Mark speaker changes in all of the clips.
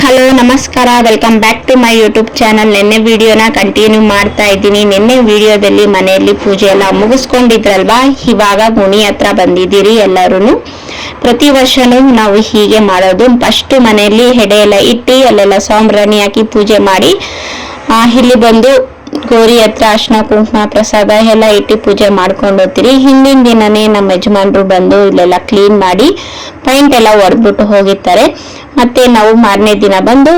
Speaker 1: Hello ನಮಸ್ಕಾರ, welcome back to my YouTube channel. ನಿನ್ನೆ ವಿಡಿಯೋನ ಕಂಟಿನ್ಯೂ ಮಾಡ್ತಾ ಇದ್ದೀನಿ. ನಿನ್ನೆ ವಿಡಿಯೋದಲ್ಲಿ ಮನೆಯಲ್ಲಿ ಪೂಜೆ ಎಲ್ಲ ಮುಗಿಸ್ಕೊಂಡಿದ್ರಲ್ವಾ, ಇವಾಗ ಗುಣಿ ಹತ್ರ ಬಂದಿದ್ದೀರಿ ಎಲ್ಲರೂ. ಪ್ರತಿ ವರ್ಷನೂ ನಾವು ಹೀಗೆ ಮಾಡೋದು. ಫಸ್ಟ್ ಮನೆಯಲ್ಲಿ ಹೆಡೆ ಎಲ್ಲ ಇಟ್ಟು ಅಲ್ಲೆಲ್ಲ ಸಾಂಬ್ರಾಣಿ ಹಾಕಿ ಪೂಜೆ ಮಾಡಿ ಇಲ್ಲಿ ಬಂದು ಗೌರಿ ಹತ್ರ ಅರ್ಶಿನ ಕುಂಕುಮ ಪ್ರಸಾದ ಎಲ್ಲ ಇಟ್ಟು ಪೂಜೆ ಮಾಡ್ಕೊಂಡು ಹೋಗ್ತೀರಿ. ಹಿಂದಿನ ದಿನನೇ ನಮ್ಮ ಯಜಮಾನ್ರು ಬಂದು ಇಲ್ಲೆಲ್ಲ ಕ್ಲೀನ್ ಮಾಡಿ ಪೈಂಟ್ ಎಲ್ಲ ಹೊಡೆದ್ಬಿಟ್ಟು ಹೋಗಿರ್ತಾರೆ. ಮತ್ತೆ ನಾವು ಮಾರನೇ ದಿನ ಬಂದು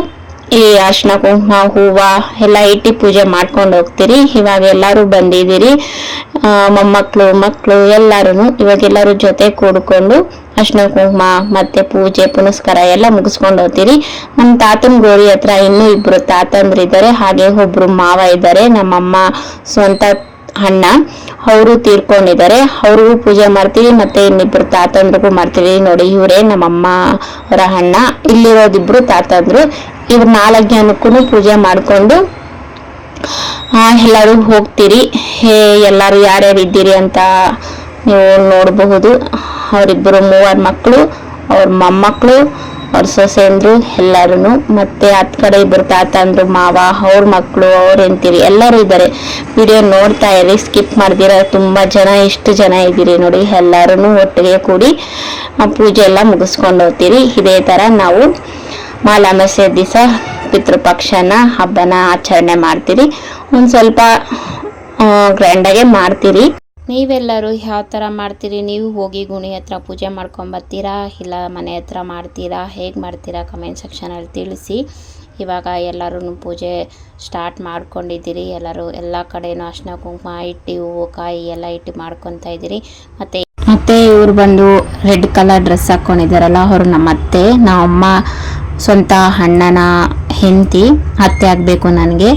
Speaker 1: ಈ ಅರ್ಶಿನ ಕುಂಕುಮ ಹೂವ ಎಲ್ಲ ಇಟ್ಟು ಪೂಜೆ ಮಾಡ್ಕೊಂಡು ಹೋಗ್ತೀರಿ. ಇವಾಗ ಎಲ್ಲರೂ ಬಂದಿದ್ದೀರಿ, ಮೊಮ್ಮಕ್ಕಳು ಮಕ್ಕಳು ಎಲ್ಲರೂ. ಇವಾಗ ಎಲ್ಲರೂ ಜೊತೆ ಕೂಡ್ಕೊಂಡು ಅರ್ಶಿನ ಕುಂಕುಮ ಮತ್ತೆ ಪೂಜೆ ಪುನಸ್ಕಾರ ಎಲ್ಲ ಮುಗಿಸ್ಕೊಂಡು ಹೋಗ್ತೀರಿ. ನಮ್ಮ ತಾತನ ಗೋರಿ ಹತ್ರ ಇನ್ನೂ ಇಬ್ರು ತಾತಂದ್ರಿದ್ದಾರೆ, ಹಾಗೆ ಒಬ್ರು ಮಾವ ಇದ್ದಾರೆ. ನಮ್ಮಮ್ಮ ಸ್ವಂತ ಅಣ್ಣ, ಅವರು ತೀರ್ಕೊಂಡಿದ್ದಾರೆ. ಅವ್ರಿಗೂ ಪೂಜೆ ಮಾಡ್ತೀವಿ, ಮತ್ತೆ ಇನ್ನಿಬ್ರು ತಾತಂದ್ರಿಗೂ ಮಾಡ್ತೀವಿ. ನೋಡಿ, ಇವರೇ ನಮ್ಮಮ್ಮ ಅವರ ಅಣ್ಣ. ಇಲ್ಲಿರೋದಿಬ್ರು ತಾತಂದ್ರು. ಇವ್ರು 4 ಜನಕ್ಕೂ ಪೂಜೆ ಮಾಡ್ಕೊಂಡು ಎಲ್ಲರೂ ಹೋಗ್ತೀರಿ. ಎಲ್ಲರೂ ಯಾರ್ಯಾರು ಇದ್ದೀರಿ ಅಂತ ನೀವು ನೋಡಬಹುದು. ಅವರಿಬ್ಬರು 3 ಮಕ್ಕಳು, ಅವ್ರ ಮೊಮ್ಮಕ್ಕಳು, ಅವ್ರ ಸೊಸೆಂದ್ರು ಎಲ್ಲರೂ. ಮತ್ತೆ ಹತ್ ಕಡೆ ಇಬ್ಬರು ತಾತಂದ್ರು, ಮಾವ, ಅವ್ರ ಮಕ್ಕಳು, ಅವ್ರ ಹೆಂಡ್ತಿರಿ ಎಲ್ಲರೂ ಇದ್ದಾರೆ. ವಿಡಿಯೋ ನೋಡ್ತಾ ಇರಿ, ಸ್ಕಿಪ್ ಮಾಡ್ದಿರ. ತುಂಬಾ ಜನ, ಎಷ್ಟು ಜನ ಇದ್ದೀರಿ ನೋಡಿ. ಎಲ್ಲರೂ ಒಟ್ಟಿಗೆ ಕೂಡಿ ಪೂಜೆ ಎಲ್ಲ ಮುಗಿಸ್ಕೊಂಡು ಹೋಗ್ತೀರಿ. ಇದೇ ತರ ನಾವು ಮಾಲಾಮಾಸೆ ದಿವಸ ಪಿತೃಪಕ್ಷನ ಹಬ್ಬನ ಆಚರಣೆ ಮಾಡ್ತೀರಿ. ಒಂದ್ ಸ್ವಲ್ಪ ಗ್ರ್ಯಾಂಡಾಗೆ ಮಾಡ್ತೀರಿ. ನೀವೆಲ್ಲರೂ ಯಾವ ಥರ ಮಾಡ್ತೀರಿ? ನೀವು ಹೋಗಿ ಗುಣಿ ಹತ್ರ ಪೂಜೆ ಮಾಡ್ಕೊಂಬರ್ತೀರಾ, ಇಲ್ಲ ಮನೆ ಹತ್ರ ಮಾಡ್ತೀರಾ? ಹೇಗೆ ಮಾಡ್ತೀರಾ ಕಮೆಂಟ್ ಸೆಕ್ಷನಲ್ಲಿ ತಿಳಿಸಿ. ಇವಾಗ ಎಲ್ಲರೂ ಪೂಜೆ ಸ್ಟಾರ್ಟ್ ಮಾಡ್ಕೊಂಡಿದ್ದೀರಿ. ಎಲ್ಲರೂ ಎಲ್ಲ ಕಡೆನೂ ಅರ್ಶಿನ ಕುಂಕುಮ ಇಟ್ಟು ಹೂವು ಕಾಯಿ ಎಲ್ಲ ಇಟ್ಟು ಮಾಡ್ಕೊತಾ ಇದ್ದೀರಿ. ಮತ್ತೆ ಇವ್ರು ಬಂದು ರೆಡ್ ಕಲರ್ ಡ್ರೆಸ್ ಹಾಕ್ಕೊಂಡಿದ್ದಾರಲ್ಲ, ಅವರು ನಮ್ಮ ಅತ್ತೆ, ನಮ್ಮಮ್ಮ ಸ್ವಂತ ಅಣ್ಣನ ಹೆಂಡತಿ, ಅತ್ತೆ ಆಗಬೇಕು ನನಗೆ.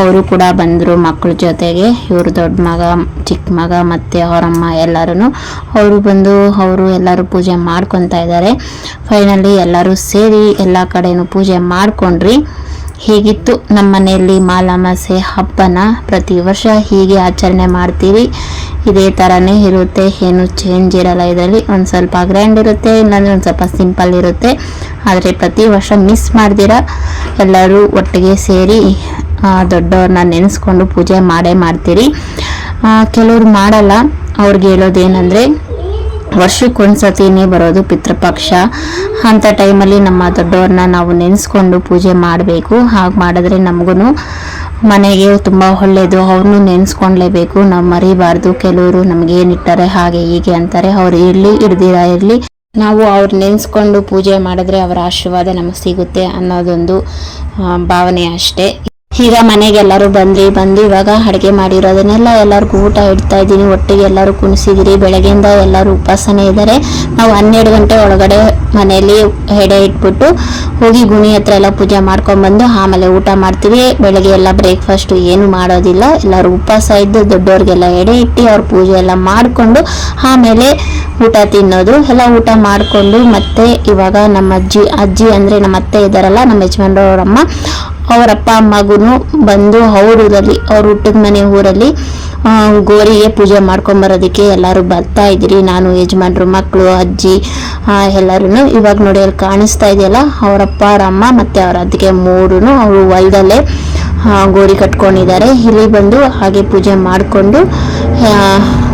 Speaker 1: ಅವರು ಕೂಡ ಬಂದರು ಮಕ್ಕಳ ಜೊತೆಗೆ. ಇವರು ದೊಡ್ಡ ಮಗ, ಚಿಕ್ಕ ಮಗ, ಮತ್ತು ಅವರಮ್ಮ ಎಲ್ಲರೂ. ಅವರು ಬಂದು ಅವರು ಎಲ್ಲರೂ ಪೂಜೆ ಮಾಡ್ಕೊತಾ ಇದ್ದಾರೆ. ಫೈನಲಿ ಎಲ್ಲರೂ ಸೇರಿ ಎಲ್ಲ ಕಡೆನೂ ಪೂಜೆ ಮಾಡ್ಕೊಂಡ್ರಿ. ಹೀಗಿತ್ತು ನಮ್ಮ ಮನೆಯಲ್ಲಿ ಮಾಲಾಮಾಸೆ ಹಬ್ಬನ. ಪ್ರತಿ ವರ್ಷ ಹೀಗೆ ಆಚರಣೆ ಮಾಡ್ತೀವಿ. ಇದೇ ಥರನೇ ಇರುತ್ತೆ, ಏನು ಚೇಂಜ್ ಇರಲ್ಲ ಇದರಲ್ಲಿ. ಒಂದು ಸ್ವಲ್ಪ ಗ್ರ್ಯಾಂಡ್ ಇರುತ್ತೆ, ಇಲ್ಲಾಂದರೆ ಒಂದು ಸ್ವಲ್ಪ ಸಿಂಪಲ್ ಇರುತ್ತೆ. ಆದರೆ ಪ್ರತಿ ವರ್ಷ ಮಿಸ್ ಮಾಡ್ದಿರ ಎಲ್ಲರೂ ಒಟ್ಟಿಗೆ ಸೇರಿ ದೊಡ್ಡವ್ರನ್ನ ನೆನೆಸ್ಕೊಂಡು ಪೂಜೆ ಮಾಡೇ ಮಾಡ್ತೀರಿ. ಕೆಲವ್ರು ಮಾಡಲ್ಲ. ಅವ್ರಿಗೆ ಹೇಳೋದೇನೆಂದರೆ, ವರ್ಷಕ್ಕೊಂದ್ಸತಿನೇ ಬರೋದು ಪಿತೃಪಕ್ಷ. ಅಂಥ ಟೈಮಲ್ಲಿ ನಮ್ಮ ದೊಡ್ಡವ್ರನ್ನ ನಾವು ನೆನೆಸ್ಕೊಂಡು ಪೂಜೆ ಮಾಡಬೇಕು. ಹಾಗೆ ಮಾಡಿದ್ರೆ ನಮಗೂ ಮನೆಗೆ ತುಂಬ ಒಳ್ಳೆಯದು. ಅವ್ರನ್ನೂ ನೆನೆಸ್ಕೊಳ್ಲೇಬೇಕು, ನಾವು ಮರಿಬಾರ್ದು. ಕೆಲವರು ನಮಗೇನಿಟ್ಟಾರೆ ಹಾಗೆ ಹೀಗೆ ಅಂತಾರೆ. ಅವ್ರು ಇರಲಿ ಹಿಡ್ದಿರ ಇರಲಿ, ನಾವು ಅವ್ರು ನೆನೆಸ್ಕೊಂಡು ಪೂಜೆ ಮಾಡಿದ್ರೆ ಅವರ ಆಶೀರ್ವಾದ ನಮಗೆ ಸಿಗುತ್ತೆ ಅನ್ನೋದೊಂದು ಭಾವನೆ ಅಷ್ಟೇ. ಈಗ ಮನೆಗೆ ಎಲ್ಲರೂ ಬಂದು ಇವಾಗ ಅಡುಗೆ ಮಾಡಿರೋದನ್ನೆಲ್ಲ ಎಲ್ಲರಿಗೂ ಊಟ ಇಡ್ತಾ ಇದ್ದೀನಿ. ಒಟ್ಟಿಗೆ ಎಲ್ಲರೂ ಕುಣಿಸಿದಿರಿ. ಬೆಳಗ್ಗೆಯಿಂದ ಎಲ್ಲರೂ ಉಪವಾಸನೆ ಇದ್ದಾರೆ. ನಾವು 12 ಗಂಟೆ ಒಳಗಡೆ ಮನೆಯಲ್ಲಿ ಎಡೆ ಇಟ್ಬಿಟ್ಟು ಹೋಗಿ ಗುಣಿ ಹತ್ರ ಎಲ್ಲ ಪೂಜೆ ಮಾಡ್ಕೊಂಡ್ಬಂದು ಆಮೇಲೆ ಊಟ ಮಾಡ್ತೀವಿ. ಬೆಳಗ್ಗೆ ಎಲ್ಲ ಬ್ರೇಕ್ಫಾಸ್ಟು ಏನು ಮಾಡೋದಿಲ್ಲ. ಎಲ್ಲರೂ ಉಪವಾಸ ಇದ್ದು ದೊಡ್ಡವ್ರಿಗೆಲ್ಲ ಎಡೆ ಇಟ್ಟು ಅವ್ರ ಪೂಜೆ ಎಲ್ಲ ಮಾಡಿಕೊಂಡು ಆಮೇಲೆ ಊಟ ತಿನ್ನೋದು. ಎಲ್ಲ ಊಟ ಮಾಡಿಕೊಂಡು ಮತ್ತೆ ಇವಾಗ ನಮ್ಮ ಅಜ್ಜಿ ಅಂದರೆ ನಮ್ಮ ಅತ್ತೆ ಇದ್ದಾರಲ್ಲ, ನಮ್ಮ ಯಜಮಾನ್ರವರಮ್ಮ, ಅವರಪ್ಪ ಅಮ್ಮಗೂ ಬಂದು ಅವ್ರ ಹುಟ್ಟಿದ ಮನೆ ಊರಲ್ಲಿ ಗೋರಿಗೆ ಪೂಜೆ ಮಾಡ್ಕೊಂಬರೋದಕ್ಕೆ ಎಲ್ಲರೂ ಬರ್ತಾ ಇದ್ದೀರಿ. ನಾನು, ಯಜಮಾನ್ರು, ಮಕ್ಕಳು, ಅಜ್ಜಿ ಎಲ್ಲರೂ. ಇವಾಗ ನೋಡಿ ಅಲ್ಲಿ ಕಾಣಿಸ್ತಾ ಇದೆಯಲ್ಲ, ಅವರಪ್ಪ, ಅವರಮ್ಮ ಮತ್ತು ಅವ್ರ ಅತ್ತಿಗೆ 3 ಅವರು ಹೊಲದಲ್ಲೇ ಗೋರಿ ಕಟ್ಕೊಂಡಿದ್ದಾರೆ. ಇಲ್ಲಿ ಬಂದು ಹಾಗೆ ಪೂಜೆ ಮಾಡಿಕೊಂಡು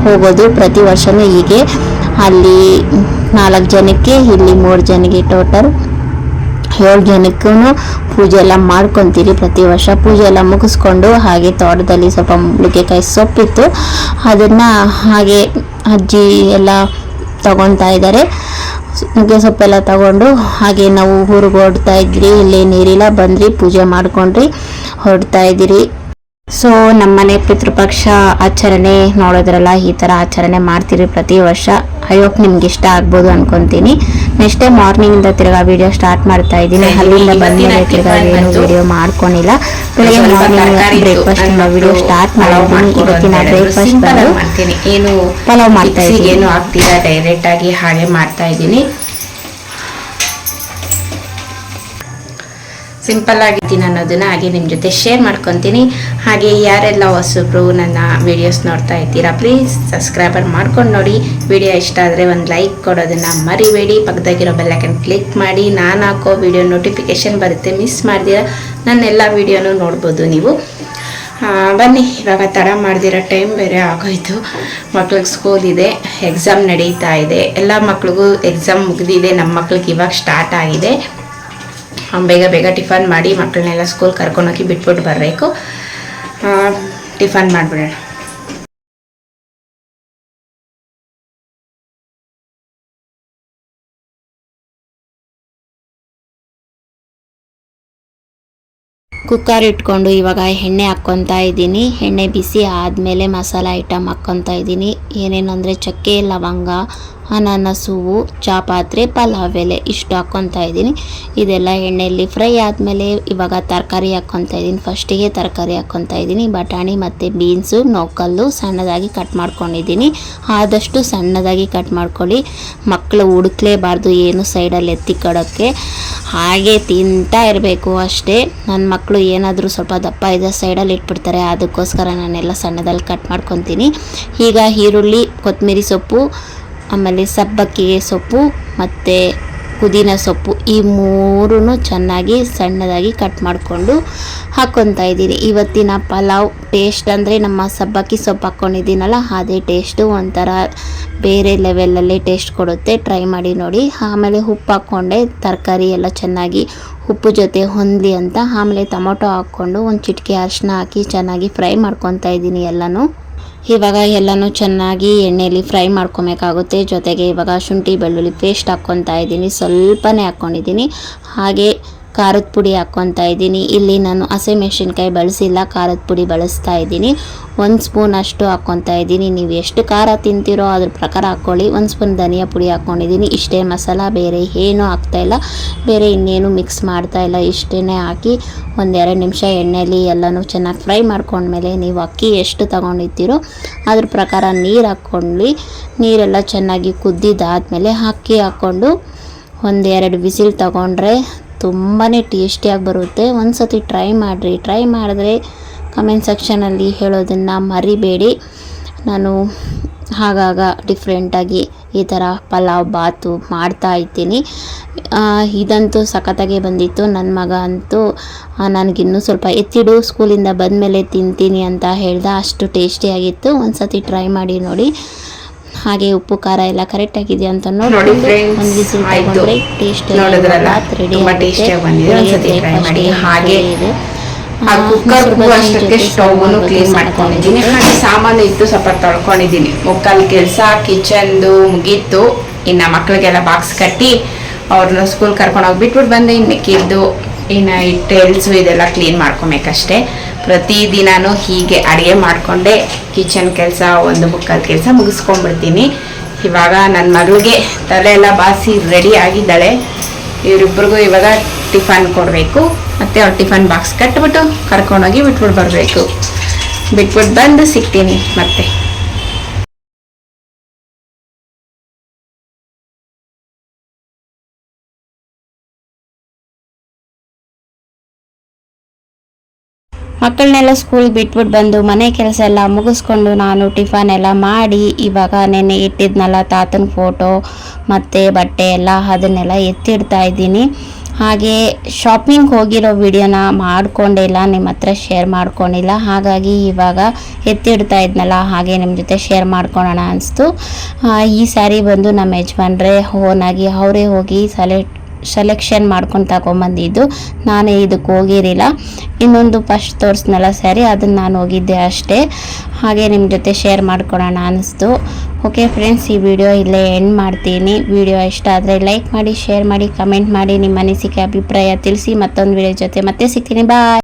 Speaker 1: ಹೋಗೋದು. ಪ್ರತಿ ವರ್ಷವೂ ಹೀಗೆ. ಅಲ್ಲಿ 4 ಜನಕ್ಕೆ, ಇಲ್ಲಿ 3 ಜನಕ್ಕೆ, ಟೋಟಲ್ 7 ಜನಕ್ಕೂ ಪೂಜೆ ಎಲ್ಲ ಮಾಡ್ಕೊತೀರಿ ಪ್ರತಿ ವರ್ಷ. ಪೂಜೆ ಎಲ್ಲ ಮುಗಿಸ್ಕೊಂಡು ಹಾಗೆ ತೋಟದಲ್ಲಿ ಸ್ವಲ್ಪ ನುಗ್ಗೆಕಾಯಿ ಸೊಪ್ಪಿತ್ತು, ಅದನ್ನು ಹಾಗೆ ಅಜ್ಜಿ ಎಲ್ಲ ತಗೊತಾ ಇದ್ದಾರೆ. ನುಗ್ಗೆ ಸೊಪ್ಪೆಲ್ಲ ತಗೊಂಡು ಹಾಗೆ ನಾವು ಊರಿಗೆ ಹೊರಡ್ತಾ ಇದ್ರಿ. ಇಲ್ಲೇ ನೀರಿಲ್ಲ, ಬಂದ್ರಿ, ಪೂಜೆ ಮಾಡ್ಕೊಂಡ್ರಿ, ಹೊರಡ್ತಾ ಇದ್ದೀರಿ. ಸೊ ನಮ್ಮನೆ ಪಿತೃಪಕ್ಷ ಆಚರಣೆ ನೋಡೋದ್ರಲ್ಲ, ಈ ಥರ ಆಚರಣೆ ಮಾಡ್ತೀರಿ ಪ್ರತಿ ವರ್ಷ. ಐ ಹೋಪ್ ನಿಮ್ಗೆ ಇಷ್ಟ ಆಗ್ಬೋದು ಅನ್ಕೊಂತೀನಿ. ನೆಕ್ಸ್ಟ್ ಡೇ ಮಾರ್ನಿಂಗಿಂದ ತಿರ್ಗಾ ವಿಡಿಯೋ ಸ್ಟಾರ್ಟ್ ಮಾಡ್ತಾ ಇದ್ದೀನಿ. ಅಲ್ಲಿಂದ ಬಂದ್ಮೇಲೆ ತಿರ್ಗಾ ಏನು ವಿಡಿಯೋ ಮಾಡ್ಕೊಂಡಿಲ್ಲ. ಬೆಳಗ್ಗೆ ಮಾರ್ನಿಂಗ್ ಬ್ರೇಕ್ಫಾಸ್ಟ್ ವಿಡಿಯೋ ಸ್ಟಾರ್ಟ್ ಮಾಡಿದ್ದೀನಿ. ಇವತ್ತಿನ ಬ್ರೇಕ್ಫಾಸ್ಟ್ ಬಂದು ಏನು ಪಲಾವ್ ಮಾಡ್ತಾ ಇದ್ದೀನಿ. ಏನು ಆಗ್ತಿಲ್ಲ, ಡೈರೆಕ್ಟ್ ಆಗಿ ಹಾಗೆ ಮಾಡ್ತಾ ಇದ್ದೀನಿ. ಸಿಂಪಲ್ ಆಗಿದ್ದೀನಿ ಅನ್ನೋದನ್ನ ಹಾಗೆ ನಿಮ್ಮ ಜೊತೆ ಶೇರ್ ಮಾಡ್ಕೊತೀನಿ. ಹಾಗೆ ಯಾರೆಲ್ಲ ಹೊಸಬ್ರು ನನ್ನ ವಿಡಿಯೋಸ್ ನೋಡ್ತಾ ಇದ್ದೀರಾ ಪ್ಲೀಸ್ ಸಬ್ಸ್ಕ್ರೈಬರ್ ಮಾಡ್ಕೊಂಡು ನೋಡಿ. ವಿಡಿಯೋ ಇಷ್ಟ ಆದರೆ ಒಂದು ಲೈಕ್ ಕೊಡೋದನ್ನು ಮರಿಬೇಡಿ. ಪಕ್ಕದಾಗಿರೋ ಬೆಲ್ಲೈಕನ್ ಕ್ಲಿಕ್ ಮಾಡಿ. ನಾನು ಹಾಕೋ ವಿಡಿಯೋ ನೋಟಿಫಿಕೇಷನ್ ಬರುತ್ತೆ, ಮಿಸ್ ಮಾಡ್ದಿರ ನನ್ನೆಲ್ಲ ವಿಡಿಯೋನೂ ನೋಡ್ಬೋದು ನೀವು. ಬನ್ನಿ, ಇವಾಗ ತಡ ಮಾಡ್ದಿರೋ ಟೈಮ್ ಬೇರೆ ಆಗೋಯ್ತು. ಮಕ್ಳಿಗೆ ಸ್ಕೂಲ್ ಇದೆ, ಎಕ್ಸಾಮ್ ನಡೀತಾ ಇದೆ. ಎಲ್ಲ ಮಕ್ಳಿಗೂ ಎಕ್ಸಾಮ್ ಮುಗಿದಿದೆ, ನಮ್ಮ ಮಕ್ಳಿಗೆ ಇವಾಗ ಸ್ಟಾರ್ಟ್ ಆಗಿದೆ. ಬೇಗ ಬೇಗ ಟಿಫನ್ ಮಾಡಿ ಮಕ್ಕಳನ್ನೆಲ್ಲ ಸ್ಕೂಲ್ ಕರ್ಕೊಂಡೋಗಿ ಬಿಟ್ಬಿಟ್ಟು ಬರಬೇಕು. ಟಿಫನ್ ಮಾಡಿಬಿಡೋಣ. ಕುಕ್ಕರ್ ಇಟ್ಕೊಂಡು ಇವಾಗ ಎಣ್ಣೆ ಹಾಕ್ಕೊತಾ ಇದ್ದೀನಿ. ಎಣ್ಣೆ ಬಿಸಿ ಆದಮೇಲೆ ಮಸಾಲ ಐಟಮ್ ಹಾಕ್ಕೊತಾ ಇದ್ದೀನಿ. ಏನೇನಂದರೆ ಚಕ್ಕೆ, ಲವಂಗ, ಅನಾನಸು, ಚಾಪಾತ್ರೆ, ಪಲಾವ್ ಎಲೆ ಇಷ್ಟು ಹಾಕ್ಕೊತಾ ಇದ್ದೀನಿ. ಇದೆಲ್ಲ ಎಣ್ಣೆಯಲ್ಲಿ ಫ್ರೈ ಆದಮೇಲೆ ಇವಾಗ ತರಕಾರಿ ಹಾಕ್ಕೊತಾ ಇದ್ದೀನಿ. ಫಸ್ಟಿಗೆ ತರಕಾರಿ ಹಾಕ್ಕೊತಾ ಇದ್ದೀನಿ. ಬಟಾಣಿ ಮತ್ತು ಬೀನ್ಸು, ನೌಕಲ್ಲು ಸಣ್ಣದಾಗಿ ಕಟ್ ಮಾಡ್ಕೊಂಡಿದ್ದೀನಿ. ಆದಷ್ಟು ಸಣ್ಣದಾಗಿ ಕಟ್ ಮಾಡ್ಕೊಳ್ಳಿ. ಮಕ್ಕಳು ಹುಡುಕ್ಲೇಬಾರ್ದು ಏನು ಸೈಡಲ್ಲಿ ಎತ್ತಿ ಕೊಡೋಕ್ಕೆ, ಹಾಗೆ ತಿಂತಾ ಇರಬೇಕು ಅಷ್ಟೇ. ನನ್ನ ಮಕ್ಕಳು ಏನಾದರೂ ಸ್ವಲ್ಪ ದಪ್ಪ ಇದೆ ಸೈಡಲ್ಲಿ ಇಟ್ಬಿಡ್ತಾರೆ, ಅದಕ್ಕೋಸ್ಕರ ನಾನೆಲ್ಲ ಸಣ್ಣದಲ್ಲಿ ಕಟ್ ಮಾಡ್ಕೊತೀನಿ. ಈಗ ಈರುಳ್ಳಿ, ಕೊತ್ತಂಬರಿ ಸೊಪ್ಪು, ಆಮೇಲೆ ಸಬ್ಬಕ್ಕಿಗೆ ಸೊಪ್ಪು ಮತ್ತು ಪುದೀನ ಸೊಪ್ಪು ಈ ಮೂರೂ ಚೆನ್ನಾಗಿ ಸಣ್ಣದಾಗಿ ಕಟ್ ಮಾಡಿಕೊಂಡು ಹಾಕ್ಕೊತಾ ಇದ್ದೀನಿ. ಇವತ್ತಿನ ಪಲಾವ್ ಟೇಸ್ಟ್ ಅಂದರೆ ನಮ್ಮ ಸಬ್ಬಕ್ಕಿ ಸೊಪ್ಪು ಹಾಕ್ಕೊಂಡಿದ್ದೀನಲ್ಲ ಅದೇ ಟೇಸ್ಟು, ಒಂಥರ ಬೇರೆ ಲೆವೆಲಲ್ಲಿ ಟೇಸ್ಟ್ ಕೊಡುತ್ತೆ. ಟ್ರೈ ಮಾಡಿ ನೋಡಿ. ಆಮೇಲೆ ಉಪ್ಪು ಹಾಕ್ಕೊಂಡೆ, ತರಕಾರಿ ಎಲ್ಲ ಚೆನ್ನಾಗಿ ಉಪ್ಪು ಜೊತೆ ಹೊಂದಲಿ ಅಂತ. ಆಮೇಲೆ ಟೊಮೊಟೊ ಹಾಕ್ಕೊಂಡು ಒಂದು ಚಿಟಿಕೆ ಅರಿಶಿನ ಹಾಕಿ ಚೆನ್ನಾಗಿ ಫ್ರೈ ಮಾಡ್ಕೊತಾ ಇದ್ದೀನಿ ಎಲ್ಲನೂ. ಇವಾಗ ಎಲ್ಲನೂ ಚೆನ್ನಾಗಿ ಎಣ್ಣೆಯಲ್ಲಿ ಫ್ರೈ ಮಾಡ್ಕೊಬೇಕಾಗುತ್ತೆ. ಜೊತೆಗೆ ಇವಾಗ ಶುಂಠಿ ಬೆಳ್ಳುಳ್ಳಿ ಪೇಸ್ಟ್ ಹಾಕ್ಕೊತಾ ಇದ್ದೀನಿ, ಸ್ವಲ್ಪನೇ ಹಾಕ್ಕೊಂಡಿದ್ದೀನಿ. ಹಾಗೆ ಖಾರದ ಪುಡಿ ಹಾಕ್ಕೊತಾ ಇದ್ದೀನಿ. ಇಲ್ಲಿ ನಾನು ಹಸಿಮೆಣಸಿನ್ಕಾಯಿ ಬಳಸಿಲ್ಲ, ಖಾರದ ಪುಡಿ ಬಳಸ್ತಾ ಇದ್ದೀನಿ. 1 ಸ್ಪೂನ್ ಅಷ್ಟು ಹಾಕ್ಕೊತಾ ಇದ್ದೀನಿ. ನೀವು ಎಷ್ಟು ಖಾರ ತಿಂತೀರೋ ಅದ್ರ ಪ್ರಕಾರ ಹಾಕ್ಕೊಳ್ಳಿ. 1 ಸ್ಪೂನ್ ಧನಿಯಾ ಪುಡಿ ಹಾಕ್ಕೊಂಡಿದ್ದೀನಿ. ಇಷ್ಟೇ ಮಸಾಲ, ಬೇರೆ ಏನೂ ಹಾಕ್ತಾಯಿಲ್ಲ, ಬೇರೆ ಇನ್ನೇನು ಮಿಕ್ಸ್ ಮಾಡ್ತಾಯಿಲ್ಲ. ಇಷ್ಟೇ ಹಾಕಿ 1-2 ನಿಮಿಷ ಎಣ್ಣೆಯಲ್ಲಿ ಎಲ್ಲನೂ ಚೆನ್ನಾಗಿ ಫ್ರೈ ಮಾಡ್ಕೊಂಡ್ಮೇಲೆ ನೀವು ಅಕ್ಕಿ ಎಷ್ಟು ತೊಗೊಂಡಿರ್ತೀರೋ ಅದ್ರ ಪ್ರಕಾರ ನೀರು ಹಾಕ್ಕೊಳ್ಳಿ. ನೀರೆಲ್ಲ ಚೆನ್ನಾಗಿ ಕುದ್ದಿದ್ದಾದಮೇಲೆ ಅಕ್ಕಿ ಹಾಕ್ಕೊಂಡು 1-2 ವಿಸಿಲ್ ತೊಗೊಂಡ್ರೆ ತುಂಬಾ ಟೇಸ್ಟಿಯಾಗಿ ಬರುತ್ತೆ. ಒಂದು ಸತಿ ಟ್ರೈ ಮಾಡಿರಿ. ಟ್ರೈ ಮಾಡಿದ್ರೆ ಕಮೆಂಟ್ ಸೆಕ್ಷನಲ್ಲಿ ಹೇಳೋದನ್ನು ಮರಿಬೇಡಿ. ನಾನು ಆಗಾಗ ಡಿಫ್ರೆಂಟಾಗಿ ಈ ಥರ ಪಲಾವ್ ಬಾತು ಮಾಡ್ತಾ ಇದ್ದೀನಿ. ಇದಂತೂ ಸಖತ್ತಾಗೆ ಬಂದಿತ್ತು. ನನ್ನ ಮಗ ಅಂತೂ ನನಗಿನ್ನೂ ಸ್ವಲ್ಪ ಎತ್ತಿಡು, ಸ್ಕೂಲಿಂದ ಬಂದಮೇಲೆ ತಿಂತೀನಿ ಅಂತ ಹೇಳ್ದ. ಅಷ್ಟು ಟೇಸ್ಟಿಯಾಗಿತ್ತು. ಒಂದು ಸತಿ ಟ್ರೈ ಮಾಡಿ ನೋಡಿ. ಹಾಗೆ ಉಪ್ಪು ಖಾರ ಎಲ್ಲ ಕರೆಕ್ಟ್ ಆಗಿದೆ ಅಂತ ನೋಡಿ ಒಂದು ವಿಸಿಲ್ ತಗೊಂಡ್ರೆ ಟೇಸ್ಟ್ ರೆಡಿ ಆಗುತ್ತೆ.
Speaker 2: ಹಾಗೆ ಕುಕ್ಕರ್ ಅಷ್ಟಕ್ಕೆ ಸ್ಟವ್ನು ಕ್ಲೀನ್ ಮಾಡ್ಕೊಂಡಿದ್ದೀನಿ. ಹಾಗೆ ಸಾಮಾನು ಇತ್ತು ಸ್ವಲ್ಪ ತೊಳ್ಕೊಂಡಿದ್ದೀನಿ. ಮುಕ್ಕಾಲು ಕೆಲಸ ಕಿಚನ್ದು ಮುಗೀತು. ಇನ್ನು ಮಕ್ಕಳಿಗೆಲ್ಲ ಬಾಕ್ಸ್ ಕಟ್ಟಿ ಅವ್ರನ್ನ ಸ್ಕೂಲ್ ಕರ್ಕೊಂಡು ಹೋಗಿ ಬಿಟ್ಬಿಟ್ಟು ಬಂದೆ. ಇನ್ನು ಮಿಕ್ಕಿದ್ದು ಇನ್ನು ಟೇಲ್ಸು ಇದೆಲ್ಲ ಕ್ಲೀನ್ ಮಾಡ್ಕೊಬೇಕಷ್ಟೇ. ಪ್ರತಿದಿನನೂ ಹೀಗೆ ಅಡುಗೆ ಮಾಡಿಕೊಂಡೆ ಕಿಚನ್ ಕೆಲಸ 1 ಕೆಲಸ ಮುಗಿಸ್ಕೊಂಡ್ಬಿಡ್ತೀನಿ. ಇವಾಗ ನನ್ನ ಮಗಳಿಗೆ ತಲೆ ಎಲ್ಲ ಬಾಸಿ ರೆಡಿ ಆಗಿದ್ದಾಳೆ. ಇವರಿಬ್ಬರಿಗೂ ಇವಾಗ ಟಿಫನ್ ಕೊಡಬೇಕು. ಮತ್ತು ಅವ್ರು ಟಿಫನ್ ಬಾಕ್ಸ್ ಕಟ್ಬಿಟ್ಟು ಕರ್ಕೊಂಡೋಗಿ ಬಿಟ್ಬಿಟ್ಟು ಬರಬೇಕು. ಬಿಟ್ಬಿಟ್ಟು ಬಂದು ಸಿಗ್ತೀನಿ ಮತ್ತೆ.
Speaker 1: ಮಕ್ಕಳನ್ನೆಲ್ಲ ಸ್ಕೂಲ್ ಬಿಟ್ಬಿಟ್ಟು ಬಂದು ಮನೆ ಕೆಲಸ ಎಲ್ಲ ಮುಗಿಸ್ಕೊಂಡು ನಾನು ಟಿಫನ್ ಎಲ್ಲ ಮಾಡಿ ಇವಾಗ ನೆನ್ನೆ ಇಟ್ಟಿದ್ನಲ್ಲ ತಾತನ ಫೋಟೋ ಮತ್ತು ಬಟ್ಟೆ ಎಲ್ಲ ಅದನ್ನೆಲ್ಲ ಎತ್ತಿಡ್ತಾ ಇದ್ದೀನಿ. ಹಾಗೆ ಶಾಪಿಂಗ್ ಹೋಗಿರೋ ವಿಡಿಯೋನ ಮಾಡ್ಕೊಂಡಿಲ್ಲ, ನಿಮ್ಮ ಹತ್ರ ಶೇರ್ ಮಾಡ್ಕೊಂಡಿಲ್ಲ. ಹಾಗಾಗಿ ಇವಾಗ ಎತ್ತಿಡ್ತಾ ಇದ್ನಲ್ಲ ಹಾಗೆ ನಿಮ್ಮ ಜೊತೆ ಶೇರ್ ಮಾಡ್ಕೊಳ್ಳೋಣ ಅನಿಸ್ತು. ಈ ಸ್ಯಾರಿ ಬಂದು ನಮ್ಮ ಯಜಮಾನ್ರೆ ಓನಾಗಿ ಅವರೇ ಹೋಗಿ ಸೆಲೆಕ್ಷನ್ ಮಾಡ್ಕೊಂಡು ತಗೊಂಬಂದಿದ್ದು. ನಾನೇ ಇದಕ್ಕೆ ಹೋಗಿರಲಿಲ್ಲ. ಇನ್ನೊಂದು ಫಸ್ಟ್ ತೋರಿಸ್ನಲ್ಲ ಸ್ಯಾರಿ, ಅದನ್ನು ನಾನು ಹೋಗಿದ್ದೆ ಅಷ್ಟೇ. ಹಾಗೆ ನಿಮ್ಮ ಜೊತೆ ಶೇರ್ ಮಾಡ್ಕೊಳ್ಳೋಣ ಅನ್ನಿಸ್ತು. ಓಕೆ ಫ್ರೆಂಡ್ಸ್, ಈ ವಿಡಿಯೋ ಇಲ್ಲೇ ಎಂಡ್ ಮಾಡ್ತೀನಿ. ವಿಡಿಯೋ ಇಷ್ಟ ಆದರೆ ಲೈಕ್ ಮಾಡಿ, ಶೇರ್ ಮಾಡಿ, ಕಮೆಂಟ್ ಮಾಡಿ, ನಿಮ್ಮ ಅನಿಸಿಕೆ ಅಭಿಪ್ರಾಯ ತಿಳಿಸಿ. ಮತ್ತೊಂದು ವಿಡಿಯೋ ಜೊತೆ ಮತ್ತೆ ಸಿಗ್ತೀನಿ. ಬಾಯ್.